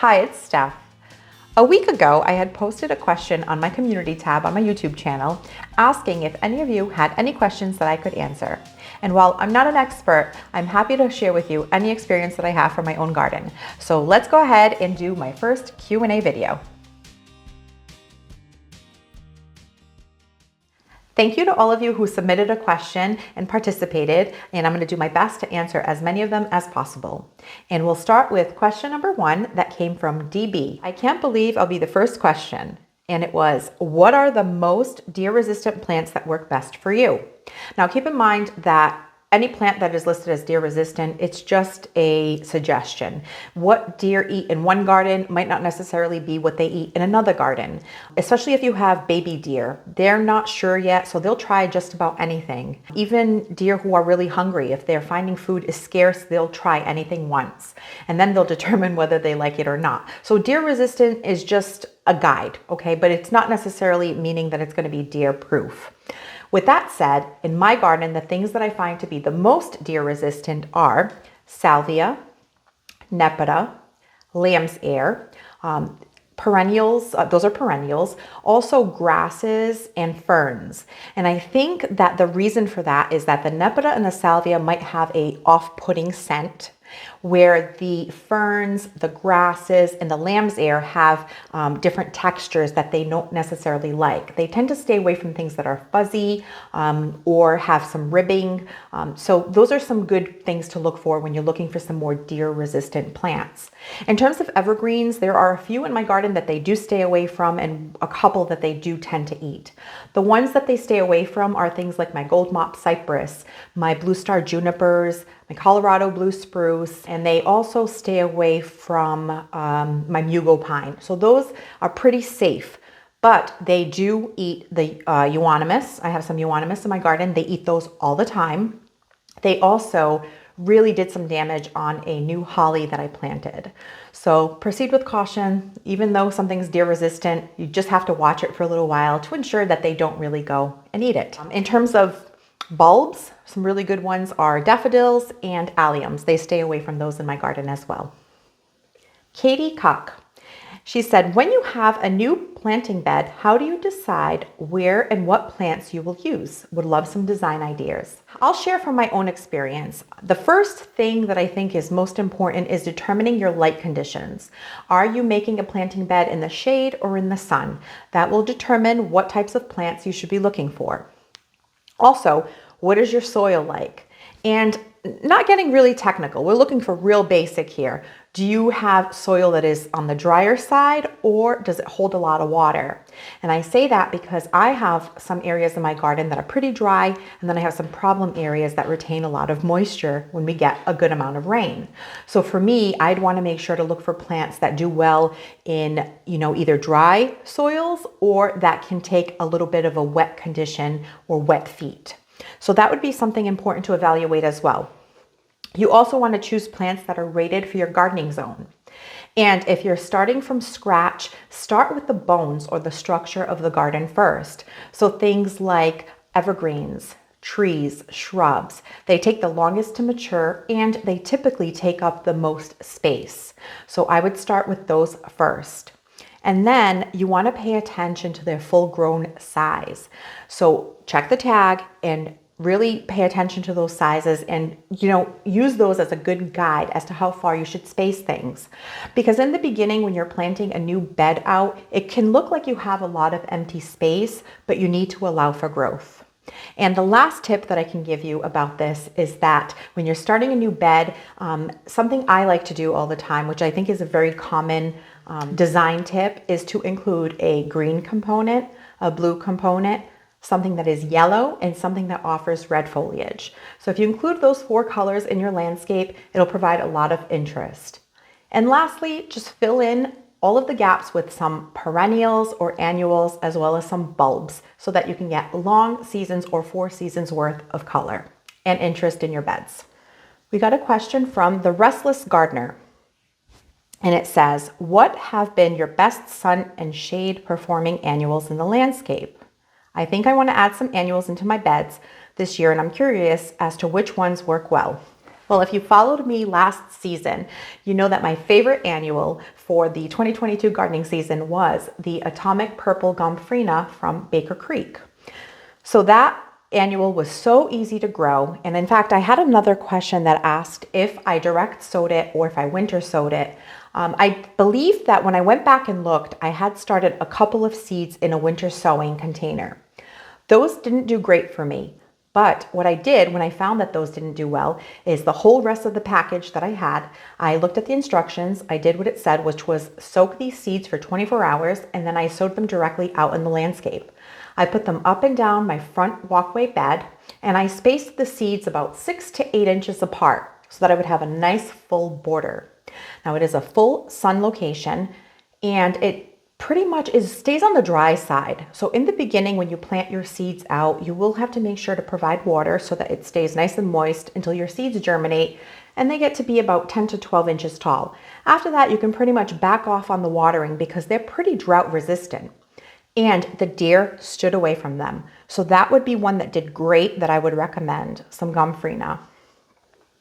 Hi, it's Steph. A week ago, I had posted a question on my community tab on my YouTube channel asking if any of you had any questions that I could answer. And while I'm not an expert, I'm happy to share with you any experience that I have from my own garden. So let's go ahead and do my first Q&A video. Thank you to all of you who submitted a question and participated, and I'm going to do my best to answer as many of them as possible. And we'll start with question number 1 that came from DB. I can't believe I'll be the first question, and it was, what are the most deer-resistant plants that work best for you? Now keep in mind that any plant that is listed as deer resistant, it's just a suggestion. What deer eat in one garden might not necessarily be what they eat in another garden, especially if you have baby deer. They're not sure yet, so they'll try just about anything. Even deer who are really hungry, if they're finding food is scarce, they'll try anything once, and then they'll determine whether they like it or not. So deer resistant is just a guide, okay? But it's not necessarily meaning that it's gonna be deer proof. With that said, in my garden, the things that I find to be the most deer resistant are salvia, nepeta, lamb's ear, perennials, those are perennials, also grasses and ferns. And I think that the reason for that is that the nepeta and the salvia might have a off-putting scent, where the ferns, the grasses, and the lamb's ear have different textures that they don't necessarily like. They tend to stay away from things that are fuzzy or have some ribbing. So those are some good things to look for when you're looking for some more deer-resistant plants. In terms of evergreens, there are a few in my garden that they do stay away from and a couple that they do tend to eat. The ones that they stay away from are things like my gold mop cypress, my blue star junipers, my Colorado blue spruce, and they also stay away from my mugo pine. So those are pretty safe, but they do eat the euonymus. I have some euonymus in my garden. They eat those all the time. They also really did some damage on a new holly that I planted. So proceed with caution. Even though something's deer resistant, you just have to watch it for a little while to ensure that they don't really go and eat it. In terms of bulbs, some really good ones are daffodils and alliums. They stay away from those in my garden as well. Katie Cock. She said, when you have a new planting bed, how do you decide where and what plants you will use? Would love some design ideas. I'll share from my own experience. The first thing that I think is most important is determining your light conditions. Are you making a planting bed in the shade or in the sun? That will determine what types of plants you should be looking for. Also, what is your soil like? And not getting really technical, we're looking for real basic here. Do you have soil that is on the drier side, or does it hold a lot of water? And I say that because I have some areas in my garden that are pretty dry, and then I have some problem areas that retain a lot of moisture when we get a good amount of rain. So for me, I'd want to make sure to look for plants that do well in, either dry soils or that can take a little bit of a wet condition or wet feet. So that would be something important to evaluate as well. You also want to choose plants that are rated for your gardening zone. And if you're starting from scratch, start with the bones or the structure of the garden first. So things like evergreens, trees, shrubs, they take the longest to mature and they typically take up the most space. So I would start with those first. And then you want to pay attention to their full grown size. So check the tag and really pay attention to those sizes and, use those as a good guide as to how far you should space things. Because in the beginning, when you're planting a new bed out, it can look like you have a lot of empty space, but you need to allow for growth. And the last tip that I can give you about this is that when you're starting a new bed, something I like to do all the time, which I think is a very common design tip, is to include a green component, a blue component, something that is yellow, and something that offers red foliage. So if you include those 4 colors in your landscape, it'll provide a lot of interest. And lastly, just fill in all of the gaps with some perennials or annuals, as well as some bulbs, so that you can get long seasons or 4 seasons worth of color and interest in your beds. We got a question from the Restless Gardener. And it says, what have been your best sun and shade performing annuals in the landscape? I think I want to add some annuals into my beds this year, and I'm curious as to which ones work well. Well, if you followed me last season, you know that my favorite annual for the 2022 gardening season was the Atomic Purple Gomphrena from Baker Creek. So that annual was so easy to grow. And in fact, I had another question that asked if I direct sowed it or if I winter sowed it. I believe that when I went back and looked, I had started a couple of seeds in a winter sowing container. Those didn't do great for me. But what I did when I found that those didn't do well is the whole rest of the package that I had, I looked at the instructions, I did what it said, which was soak these seeds for 24 hours, and then I sowed them directly out in the landscape. I put them up and down my front walkway bed, and I spaced the seeds about 6 to 8 inches apart so that I would have a nice full border. Now it is a full sun location, and it pretty much stays on the dry side. So in the beginning, when you plant your seeds out, you will have to make sure to provide water so that it stays nice and moist until your seeds germinate and they get to be about 10 to 12 inches tall. After that, you can pretty much back off on the watering because they're pretty drought resistant. And the deer stood away from them. So that would be one that did great that I would recommend, some Gomphrena.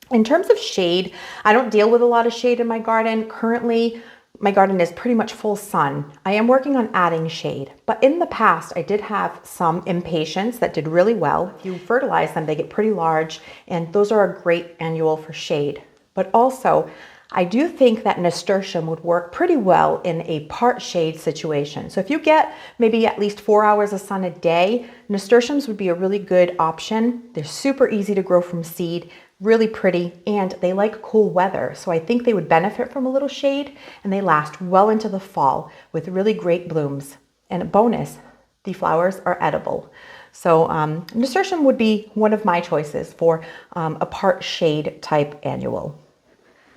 In terms of shade, I don't deal with a lot of shade in my garden. Currently, my garden is pretty much full sun. I am working on adding shade, but in the past I did have some impatiens that did really well. If you fertilize them, they get pretty large, and those are a great annual for shade. But also, I do think that nasturtium would work pretty well in a part shade situation. So if you get maybe at least 4 hours of sun a day, nasturtiums would be a really good option. They're super easy to grow from seed, really pretty, and they like cool weather. So I think they would benefit from a little shade, and they last well into the fall with really great blooms. And a bonus, the flowers are edible. So nasturtium would be one of my choices for a part shade type annual.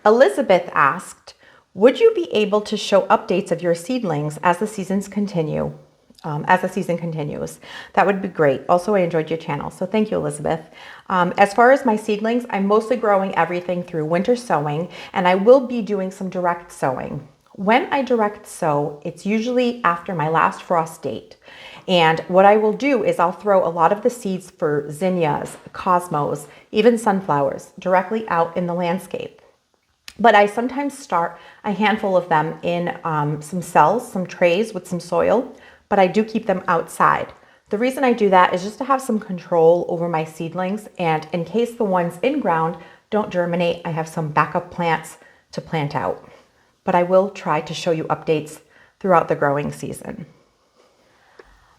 Elizabeth asked, would you be able to show updates of your seedlings as the seasons continue? As the season continues. That would be great. Also, I enjoyed your channel, so thank you, Elizabeth. As far as my seedlings, I'm mostly growing everything through winter sowing, and I will be doing some direct sowing. When I direct sow, it's usually after my last frost date. And what I will do is I'll throw a lot of the seeds for zinnias, cosmos, even sunflowers directly out in the landscape. But I sometimes start a handful of them in some cells, some trays with some soil, but I do keep them outside. The reason I do that is just to have some control over my seedlings, and in case the ones in ground don't germinate, I have some backup plants to plant out. But I will try to show you updates throughout the growing season.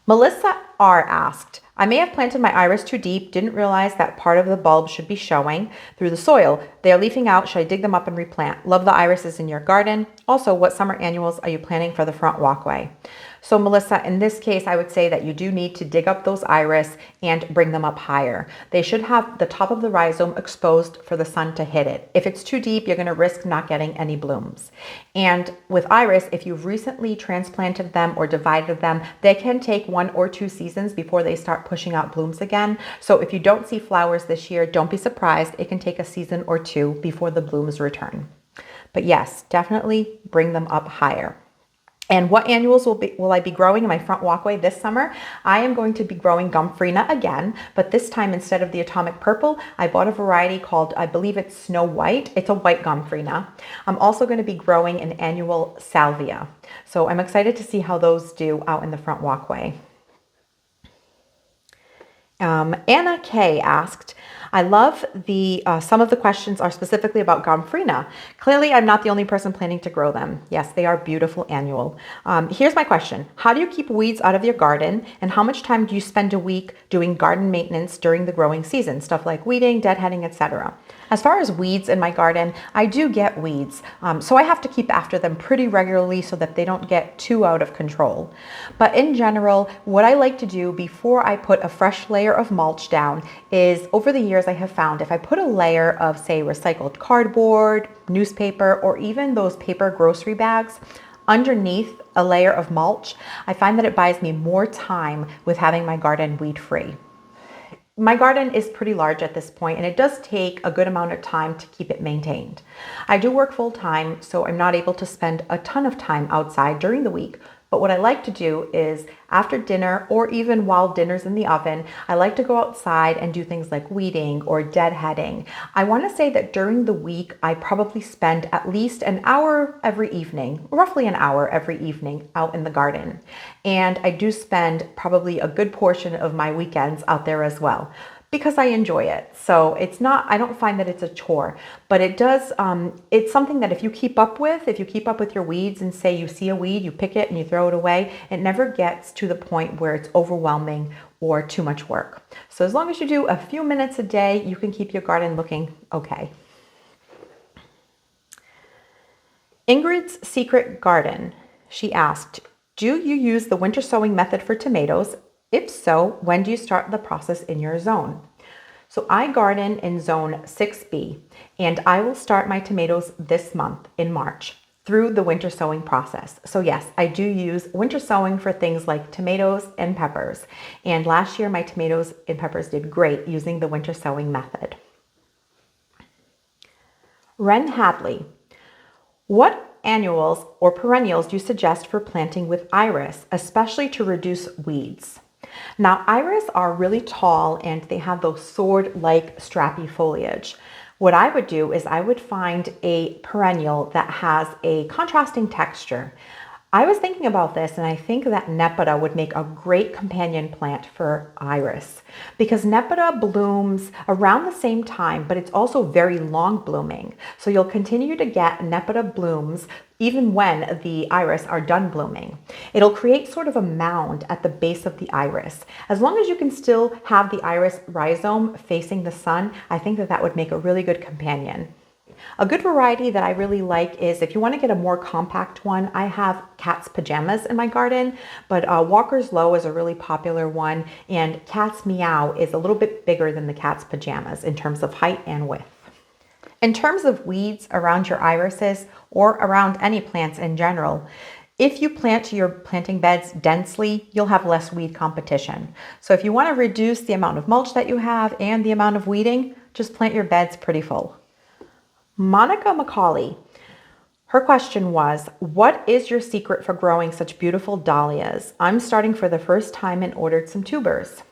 Melissa R. asked, I may have planted my iris too deep, didn't realize that part of the bulb should be showing through the soil. They are leafing out. Should I dig them up and replant? Love the irises in your garden. Also, what summer annuals are you planning for the front walkway? So Melissa, in this case, I would say that you do need to dig up those iris and bring them up higher. They should have the top of the rhizome exposed for the sun to hit it. If it's too deep, you're going to risk not getting any blooms. And with iris, if you've recently transplanted them or divided them, they can take 1 or 2 seasons before they start pushing out blooms again. So if you don't see flowers this year, don't be surprised. It can take a season or 2 before the blooms return. But yes, definitely bring them up higher. And what annuals will I be growing in my front walkway this summer? I am going to be growing Gomphrena again, but this time instead of the Atomic Purple, I bought a variety called, I believe it's Snow White. It's a white Gomphrena. I'm also going to be growing an annual Salvia. So I'm excited to see how those do out in the front walkway. Anna K asked, I love some of the questions are specifically about Gomphrena. Clearly, I'm not the only person planning to grow them. Yes, they are beautiful annual. Here's my question. How do you keep weeds out of your garden? And how much time do you spend a week doing garden maintenance during the growing season? Stuff like weeding, deadheading, etc. As far as weeds in my garden, I do get weeds. So I have to keep after them pretty regularly so that they don't get too out of control. But in general, what I like to do before I put a fresh layer of mulch down is, over the years I have found, if I put a layer of, say, recycled cardboard, newspaper, or even those paper grocery bags underneath a layer of mulch, I find that it buys me more time with having my garden weed free. My garden is pretty large at this point, and it does take a good amount of time to keep it maintained. I do work full time, so I'm not able to spend a ton of time outside during the week. But what I like to do is after dinner, or even while dinner's in the oven, I like to go outside and do things like weeding or deadheading. I want to say that during the week, I probably spend at least an hour every evening, roughly an hour every evening out in the garden. And I do spend probably a good portion of my weekends out there as well, because I enjoy it. So I don't find that it's a chore, but it's something that if you keep up with your weeds, and say you see a weed, you pick it and you throw it away, it never gets to the point where it's overwhelming or too much work. So as long as you do a few minutes a day, you can keep your garden looking okay. Ingrid's Secret Garden, she asked, do you use the winter sowing method for tomatoes? If so, when do you start the process in your zone? So I garden in zone 6B, and I will start my tomatoes this month in March through the winter sowing process. So yes, I do use winter sowing for things like tomatoes and peppers. And last year my tomatoes and peppers did great using the winter sowing method. Ren Hadley, what annuals or perennials do you suggest for planting with iris, especially to reduce weeds? Now, iris are really tall and they have those sword-like strappy foliage. What I would do is I would find a perennial that has a contrasting texture. I was thinking about this, and I think that Nepeta would make a great companion plant for iris, because Nepeta blooms around the same time, but it's also very long blooming. So you'll continue to get Nepeta blooms even when the iris are done blooming. It'll create sort of a mound at the base of the iris. As long as you can still have the iris rhizome facing the sun, I think that would make a really good companion. A good variety that I really like is, if you want to get a more compact one, I have cat's pajamas in my garden, but Walker's Low is a really popular one, and Cat's Meow is a little bit bigger than the cat's pajamas in terms of height and width. In terms of weeds around your irises or around any plants in general, if you plant your planting beds densely, you'll have less weed competition. So if you want to reduce the amount of mulch that you have and the amount of weeding, just plant your beds pretty full. Monica McCauley, her question was, what is your secret for growing such beautiful dahlias? I'm starting for the first time and ordered some tubers.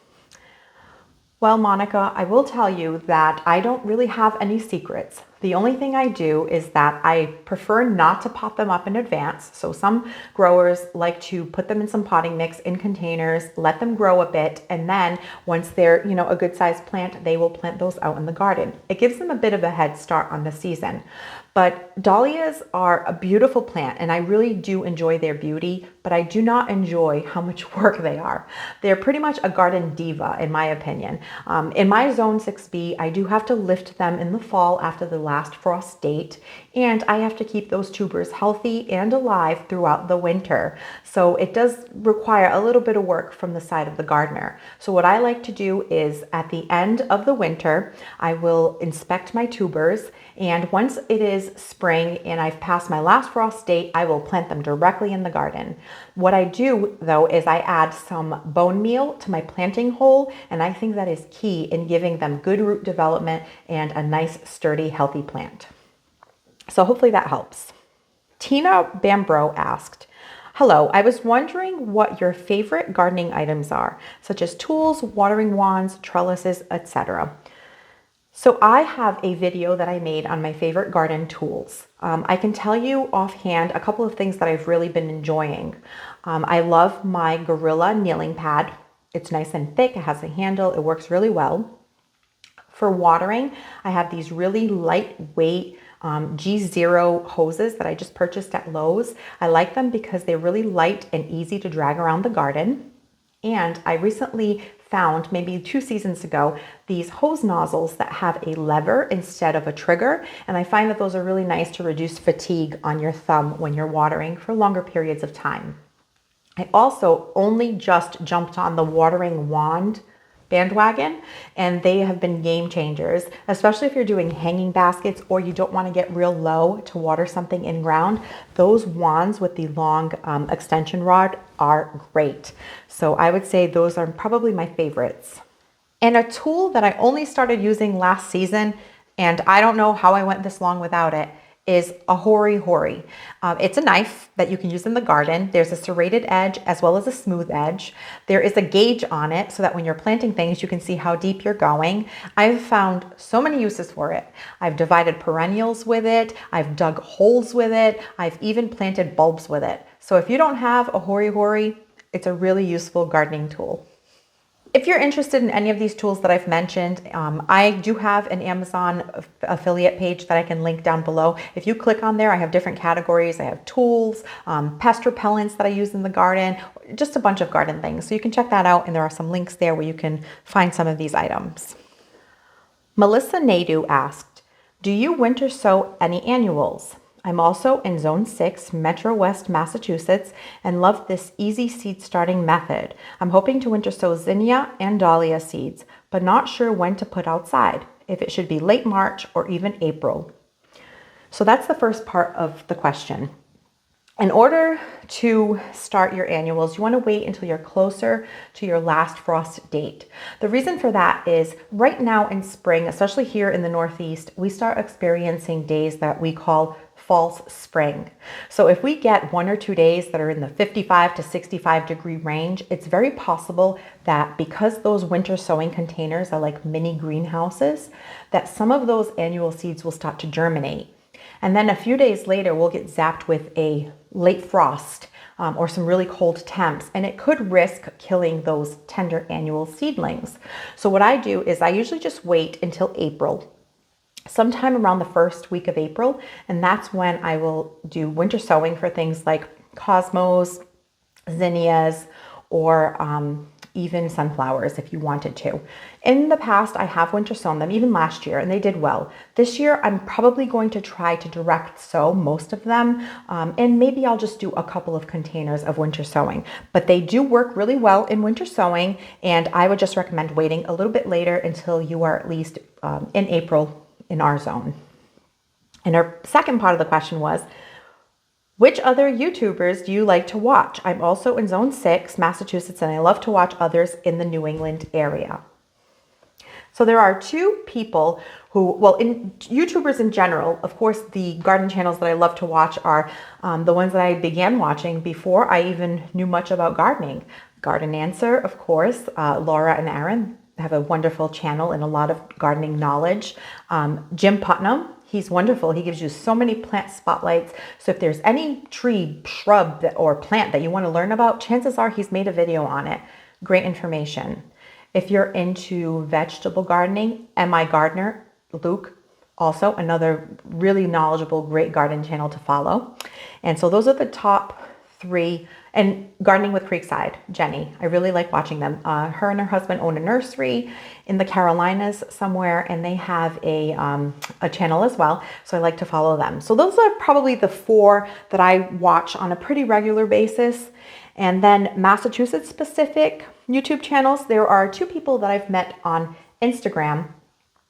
Well, Monica, I will tell you that I don't really have any secrets. The only thing I do is that I prefer not to pot them up in advance. So some growers like to put them in some potting mix in containers, let them grow a bit, and then once they're, a good sized plant, they will plant those out in the garden. It gives them a bit of a head start on the season. But dahlias are a beautiful plant, and I really do enjoy their beauty, but I do not enjoy how much work they are. They're pretty much a garden diva, in my opinion. In my zone 6B, I do have to lift them in the fall after the last frost date, and I have to keep those tubers healthy and alive throughout the winter. So it does require a little bit of work from the side of the gardener. So what I like to do is, at the end of the winter, I will inspect my tubers, and once it is spring and I've passed my last frost date, I will plant them directly in the garden. What I do though is I add some bone meal to my planting hole, and I think that is key in giving them good root development and a nice, sturdy, healthy plant. So hopefully that helps. Tina Bambro asked, hello, I was wondering what your favorite gardening items are, such as tools, watering wands, trellises, etc. So I have a video that I made on my favorite garden tools. I can tell you offhand a couple of things that I've really been enjoying. I love my Gorilla kneeling pad. It's nice and thick, it has a handle, it works really well. For watering, I have these really lightweight G0 hoses that I just purchased at Lowe's. I like them because they're really light and easy to drag around the garden. And I recently found, maybe 2 seasons ago, these hose nozzles that have a lever instead of a trigger. And I find that those are really nice to reduce fatigue on your thumb when you're watering for longer periods of time. I also only just jumped on the watering wand bandwagon, and they have been game changers, especially if you're doing hanging baskets or you don't want to get real low to water something in ground. Those wands with the long extension rod are great. So I would say those are probably my favorites. And a tool that I only started using last season, and I don't know how I went this long without it, is a hori hori. It's a knife that you can use in the garden. There's a serrated edge as well as a smooth edge. There is a gauge on it so that when you're planting things, you can see how deep you're going. I've found so many uses for it. I've divided perennials with it. I've dug holes with it. I've even planted bulbs with it. So if you don't have a hori hori, it's a really useful gardening tool. If you're interested in any of these tools that I've mentioned, I do have an Amazon affiliate page that I can link down below. If you click on there, I have different categories. I have tools, pest repellents that I use in the garden, just a bunch of garden things. So you can check that out, and there are some links there where you can find some of these items. Melissa Naidu asked, do you winter sow any annuals? I'm also in Zone 6, Metro West, Massachusetts, and love this easy seed starting method. I'm hoping to winter sow zinnia and dahlia seeds, but not sure when to put outside, if it should be late March or even April. So that's the first part of the question. In order to start your annuals, you want to wait until you're closer to your last frost date. The reason for that is right now in spring, especially here in the Northeast, we start experiencing days that we call false spring. So if we get 1 or 2 days that are in the 55 to 65 degree range, it's very possible that because those winter sowing containers are like mini greenhouses, that some of those annual seeds will start to germinate. And then a few days later, we'll get zapped with a late frost or some really cold temps, and it could risk killing those tender annual seedlings. So what I do is I usually just wait until April, sometime around the first week of April, and that's when I will do winter sowing for things like cosmos, zinnias, or even sunflowers if you wanted to. In the past, I have winter sown them, even last year, and they did well. This year, I'm probably going to try to direct sow most of them, and maybe I'll just do a couple of containers of winter sowing. But they do work really well in winter sowing, and I would just recommend waiting a little bit later until you are at least in April in our zone. And our second part of the question was, which other YouTubers do you like to watch? I'm also in Zone 6, Massachusetts, and I love to watch others in the New England area. So there are two people who, well, in YouTubers in general, of course, the garden channels that I love to watch are the ones that I began watching before I even knew much about gardening. Garden Answer, of course, Laura and Aaron have a wonderful channel and a lot of gardening knowledge. Jim Putnam, he's wonderful. He gives you so many plant spotlights. So if there's any tree, shrub, or plant that you want to learn about, chances are he's made a video on it. Great information. If you're into vegetable gardening, M.I. Gardener, Luke, also another really knowledgeable, great garden channel to follow. And so those are the top 3. And Gardening with Creekside, Jenny, I really like watching them. Her and her husband own a nursery in the Carolinas somewhere, and they have a channel as well. So I like to follow them. So those are probably the 4 that I watch on a pretty regular basis. And then Massachusetts specific YouTube channels, there are 2 people that I've met on Instagram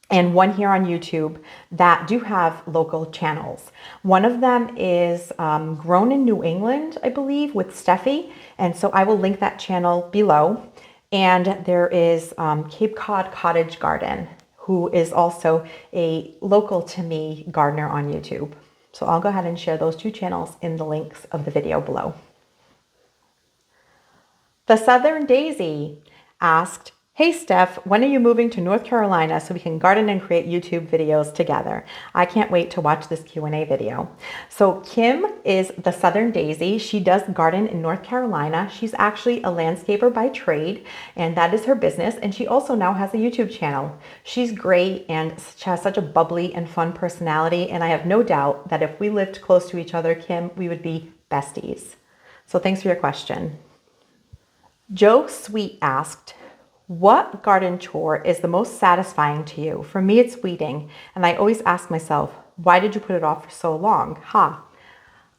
and one here on YouTube that do have local channels. One of them is Grown in New England, I believe, with Steffi. And so I will link that channel below. And there is Cape Cod Cottage Garden, who is also a local to me gardener on YouTube. So I'll go ahead and share those 2 channels in the links of the video below. The Southern Daisy asked, hey Steph, when are you moving to North Carolina so we can garden and create YouTube videos together? I can't wait to watch this Q&A video. So Kim is the Southern Daisy. She does garden in North Carolina. She's actually a landscaper by trade, and that is her business. And she also now has a YouTube channel. She's great and she has such a bubbly and fun personality. And I have no doubt that if we lived close to each other, Kim, we would be besties. So thanks for your question. Joe Sweet asked, what garden chore is the most satisfying to you? For me, it's weeding. And I always ask myself, why did you put it off for so long?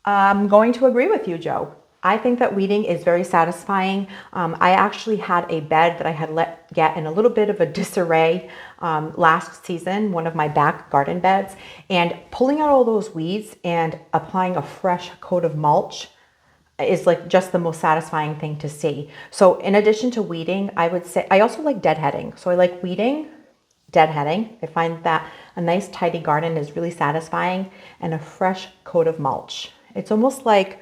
I'm going to agree with you, Joe. I think that weeding is very satisfying. I actually had a bed that I had let get in a little bit of a disarray last season, one of my back garden beds, and pulling out all those weeds and applying a fresh coat of mulch is like just the most satisfying thing to see. So in addition to weeding, I would say I also like deadheading. So I like weeding, deadheading. I find that a nice tidy garden is really satisfying, and a fresh coat of mulch. It's almost like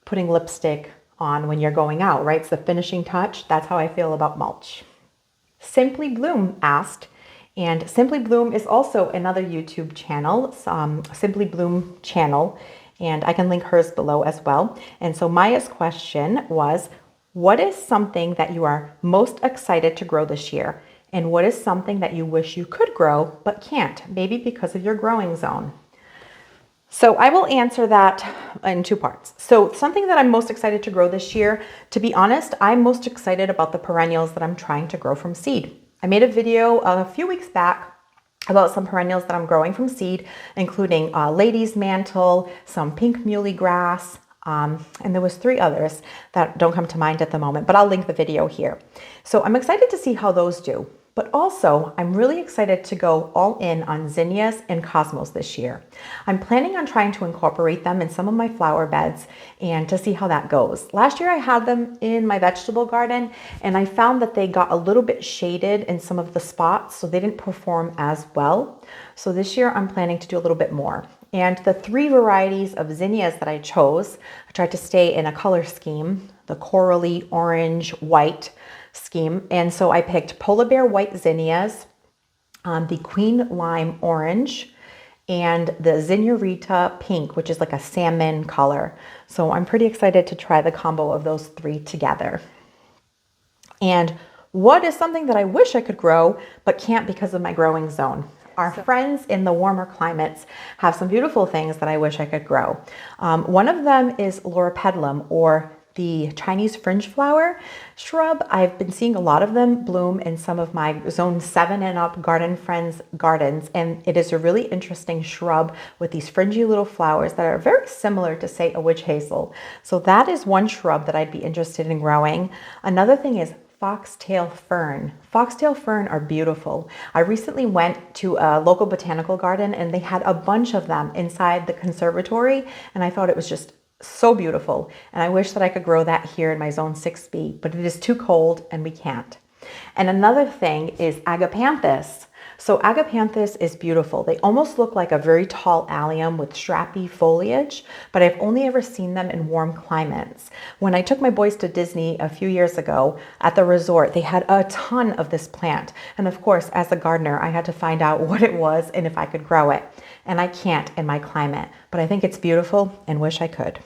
putting lipstick on when you're going out, right? It's the finishing touch. That's how I feel about mulch. Simply Bloom asked, and Simply Bloom is also another YouTube channel, Simply Bloom channel, and I can link hers below as well. And so Maya's question was, what is something that you are most excited to grow this year? And what is something that you wish you could grow but can't, maybe because of your growing zone? So I will answer that in two parts. So something that I'm most excited to grow this year, to be honest, I'm most excited about the perennials that I'm trying to grow from seed. I made a video a few weeks back about some perennials that I'm growing from seed, including lady's mantle, some pink muley grass, and there was 3 others that don't come to mind at the moment, but I'll link the video here. So I'm excited to see how those do. But also, I'm really excited to go all in on zinnias and cosmos this year. I'm planning on trying to incorporate them in some of my flower beds and to see how that goes. Last year I had them in my vegetable garden, and I found that they got a little bit shaded in some of the spots, so they didn't perform as well. So this year I'm planning to do a little bit more. And the 3 varieties of zinnias that I chose, I tried to stay in a color scheme, the corally, orange, white scheme. And so I picked Polar Bear White zinnias, the Queen Lime Orange, and the Zinurita Pink, which is like a salmon color. So I'm pretty excited to try the combo of those 3 together. And what is something that I wish I could grow but can't because of my growing zone? Our friends in the warmer climates have some beautiful things that I wish I could grow. One of them is Loropetalum, or the Chinese fringe flower shrub. I've been seeing a lot of them bloom in some of my zone 7 and up garden friends' gardens, and it is a really interesting shrub with these fringy little flowers that are very similar to, say, a witch hazel. So that is one shrub that I'd be interested in growing. Another thing is foxtail fern. Foxtail fern are beautiful. I recently went to a local botanical garden and they had a bunch of them inside the conservatory, and I thought it was just so beautiful. And I wish that I could grow that here in my zone 6B, but it is too cold and we can't. And another thing is agapanthus. So agapanthus is beautiful. They almost look like a very tall allium with strappy foliage, but I've only ever seen them in warm climates. When I took my boys to Disney a few years ago at the resort, they had a ton of this plant. And of course, as a gardener, I had to find out what it was and if I could grow it. And I can't in my climate, but I think it's beautiful and wish I could.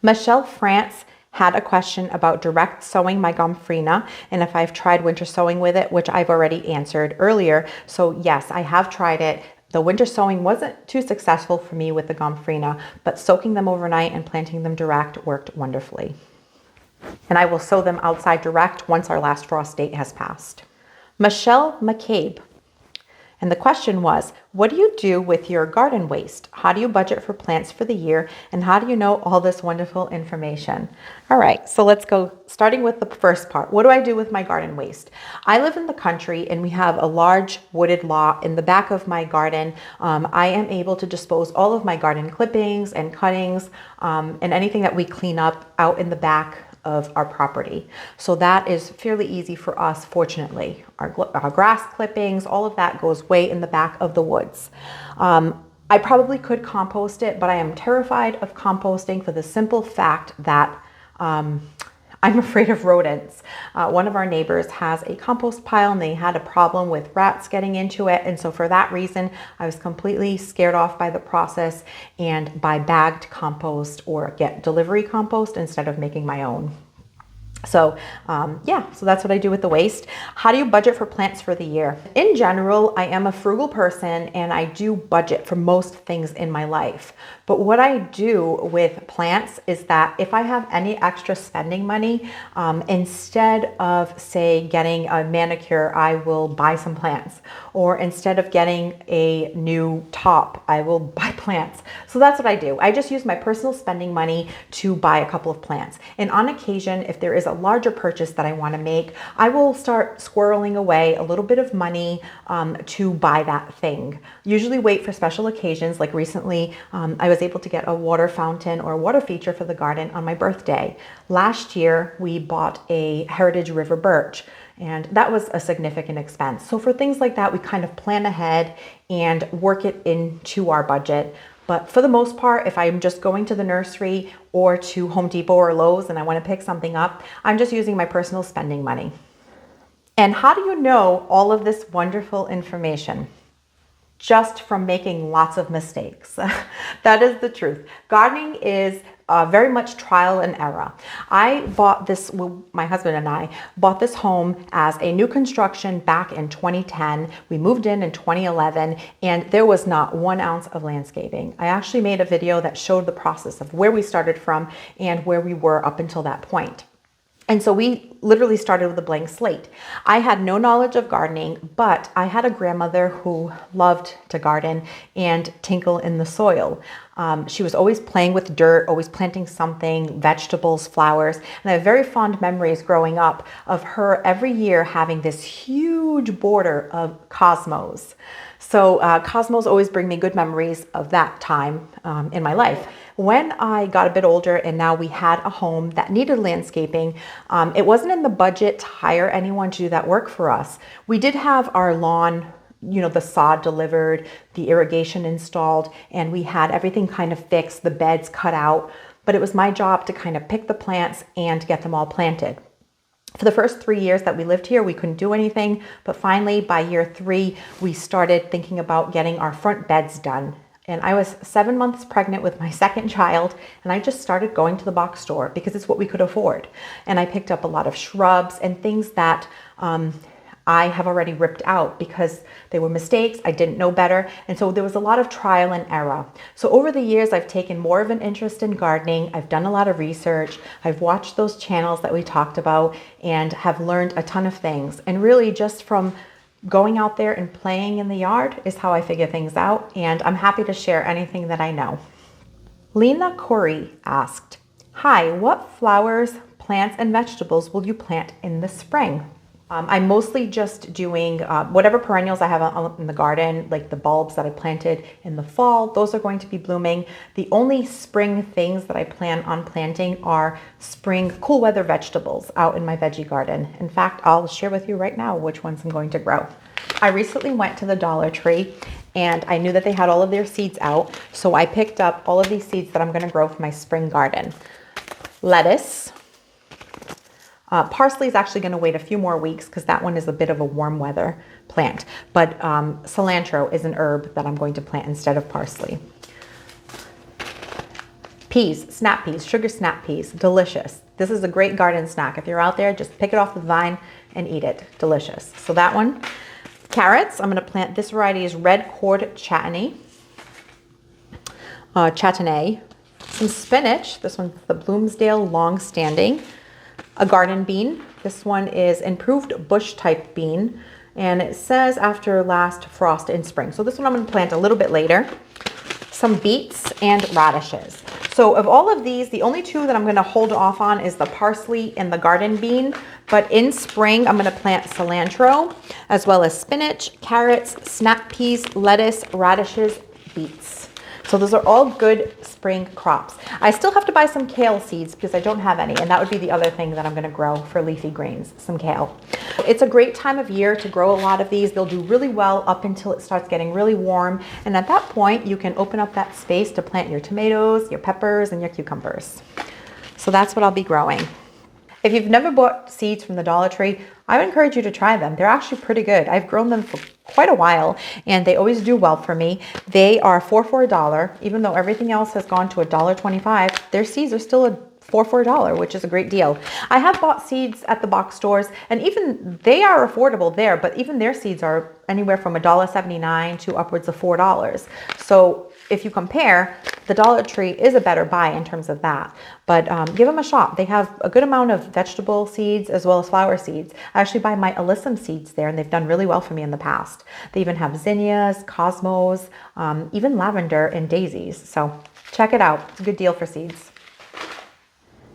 Michelle France had a question about direct sowing my gomphrena and if I've tried winter sowing with it, which I've already answered earlier. So yes, I have tried it. The winter sowing wasn't too successful for me with the gomphrena, but soaking them overnight and planting them direct worked wonderfully. And I will sow them outside direct once our last frost date has passed. Michelle McCabe. And the question was, what do you do with your garden waste? How do you budget for plants for the year? And how do you know all this wonderful information? All right, so let's go starting with the first part. What do I do with my garden waste? I live in the country and we have a large wooded lot in the back of my garden. I am able to dispose all of my garden clippings and cuttings and anything that we clean up out in the back of our property. So that is fairly easy for us, fortunately. Our grass clippings, all of that goes way in the back of the woods. I probably could compost it, but I am terrified of composting for the simple fact that I'm afraid of rodents. One of our neighbors has a compost pile and they had a problem with rats getting into it. And so for that reason, I was completely scared off by the process and buy bagged compost or get delivery compost instead of making my own. So so that's what I do with the waste. How do you budget for plants for the year? In general, I am a frugal person and I do budget for most things in my life. But what I do with plants is that if I have any extra spending money, instead of, say, getting a manicure, I will buy some plants. Or instead of getting a new top, I will buy plants. So that's what I do. I just use my personal spending money to buy a couple of plants. And on occasion, if there is a larger purchase that I want to make, I will start squirreling away a little bit of money to buy that thing. Usually wait for special occasions. Like recently, I was was able to get a water fountain or a water feature for the garden on my birthday. Last year, we bought a Heritage River birch, and that was a significant expense. So for things like that, we kind of plan ahead and work it into our budget. But for the most part, if I'm just going to the nursery or to Home Depot or Lowe's and I want to pick something up, I'm just using my personal spending money. And how do you know all of this wonderful information? Just from making lots of mistakes. That is the truth. Gardening is very much trial and error. My husband and I bought this home as a new construction back in 2010. We moved in 2011, and there was not 1 ounce of landscaping. I actually made a video that showed the process of where we started from and where we were up until that point. And so we literally started with a blank slate. I had no knowledge of gardening, but I had a grandmother who loved to garden and tinkle in the soil. She was always playing with dirt, always planting something, vegetables, flowers. And I have very fond memories growing up of her every year having this huge border of cosmos. So cosmos always bring me good memories of that time in my life. When I got a bit older and now we had a home that needed landscaping, it wasn't in the budget to hire anyone to do that work for us. We did have our lawn, the sod delivered, the irrigation installed, and we had everything kind of fixed, the beds cut out. But it was my job to kind of pick the plants and get them all planted. For the first 3 years that we lived here, we couldn't do anything. But finally, by year 3, we started thinking about getting our front beds done. And I was 7 months pregnant with my second child, and I just started going to the box store because it's what we could afford. And I picked up a lot of shrubs and things that I have already ripped out because they were mistakes. I didn't know better. And so there was a lot of trial and error. So over the years, I've taken more of an interest in gardening. I've done a lot of research. I've watched those channels that we talked about and have learned a ton of things. And really just from going out there and playing in the yard is how I figure things out. And I'm happy to share anything that I know. Lena Corey asked, "Hi, what flowers, plants, and vegetables will you plant in the spring?" I'm mostly just doing whatever perennials I have in the garden, like the bulbs that I planted in the fall, those are going to be blooming. The only spring things that I plan on planting are spring cool weather vegetables out in my veggie garden. In fact, I'll share with you right now which ones I'm going to grow. I recently went to the Dollar Tree and I knew that they had all of their seeds out. So I picked up all of these seeds that I'm going to grow for my spring garden. Lettuce. Parsley is actually going to wait a few more weeks because that one is a bit of a warm weather plant. But cilantro is an herb that I'm going to plant instead of parsley. Peas, snap peas, sugar snap peas, delicious. This is a great garden snack. If you're out there, just pick it off the vine and eat it. Delicious. So that one. Carrots, I'm going to plant, this variety is red cord chutney. Some spinach, this one's the Bloomsdale long standing. A garden bean. This one is improved bush type bean, and it says after last frost in spring. So this one I'm going to plant a little bit later. Some beets and radishes. So of all of these, the only two that I'm going to hold off on is the parsley and the garden bean. But in spring, I'm going to plant cilantro, as well as spinach, carrots, snap peas, lettuce, radishes, beets. So those are all good spring crops. I still have to buy some kale seeds because I don't have any, and that would be the other thing that I'm going to grow for leafy greens, some kale. It's a great time of year to grow a lot of these. They'll do really well up until it starts getting really warm, and at that point you can open up that space to plant your tomatoes, your peppers, and your cucumbers. So that's what I'll be growing. If you've never bought seeds from the Dollar Tree, I would encourage you to try them. They're actually pretty good. I've grown them for quite a while and they always do well for me. They are 4 for $1. Even though everything else has gone to $1.25, their seeds are still a 4 for $1, which is a great deal. I have bought seeds at the box stores and even they are affordable there, but even their seeds are anywhere from $1.79 to upwards of $4. So if you compare, the Dollar Tree is a better buy in terms of that. But give them a shot. They have a good amount of vegetable seeds as well as flower seeds. I actually buy my alyssum seeds there and they've done really well for me in the past. They even have zinnias, cosmos, even lavender and daisies. So check it out. It's a good deal for seeds.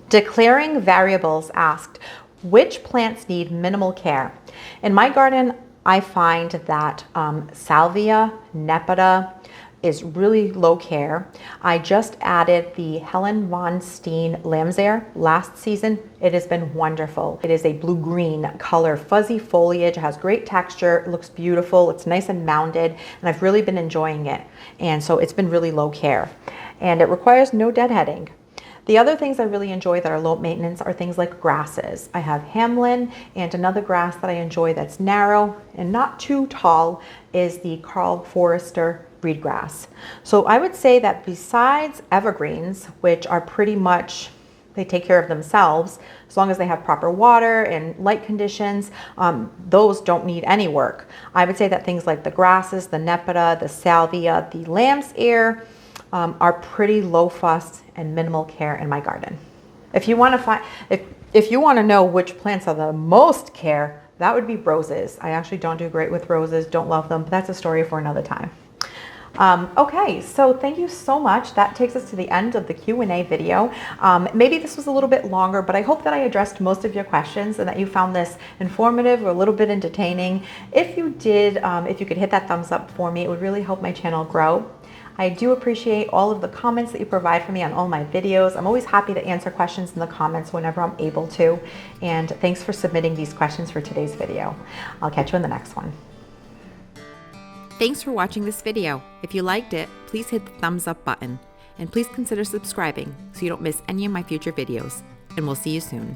Declaring Variables asked, which plants need minimal care? In my garden, I find that salvia, nepeta, is really low care. I just added the Helen Von Steen Lamb's Ear last season. It has been wonderful. It is a blue-green color, fuzzy foliage, has great texture, it looks beautiful, it's nice and mounded, and I've really been enjoying it. And so it's been really low care. And it requires no deadheading. The other things I really enjoy that are low maintenance are things like grasses. I have Hamlin, and another grass that I enjoy that's narrow and not too tall is the Carl Forrester reed grass. So I would say that besides evergreens, which are pretty much, they take care of themselves as long as they have proper water and light conditions, those don't need any work. I would say that things like the grasses, the Nepeta, the Salvia, the Lamb's Ear, are pretty low fuss and minimal care in my garden. If you want to find, if you want to know which plants are the most care, that would be roses. I actually don't do great with roses, don't love them, but that's a story for another time. Okay, so thank you so much. That takes us to the end of the Q&A video. Maybe this was a little bit longer, but I hope that I addressed most of your questions and that you found this informative or a little bit entertaining. If you did, if you could hit that thumbs up for me, it would really help my channel grow. I do appreciate all of the comments that you provide for me on all my videos. I'm always happy to answer questions in the comments whenever I'm able to. And thanks for submitting these questions for today's video. I'll catch you in the next one. Thanks for watching this video. If you liked it, please hit the thumbs up button. And please consider subscribing so you don't miss any of my future videos. And we'll see you soon.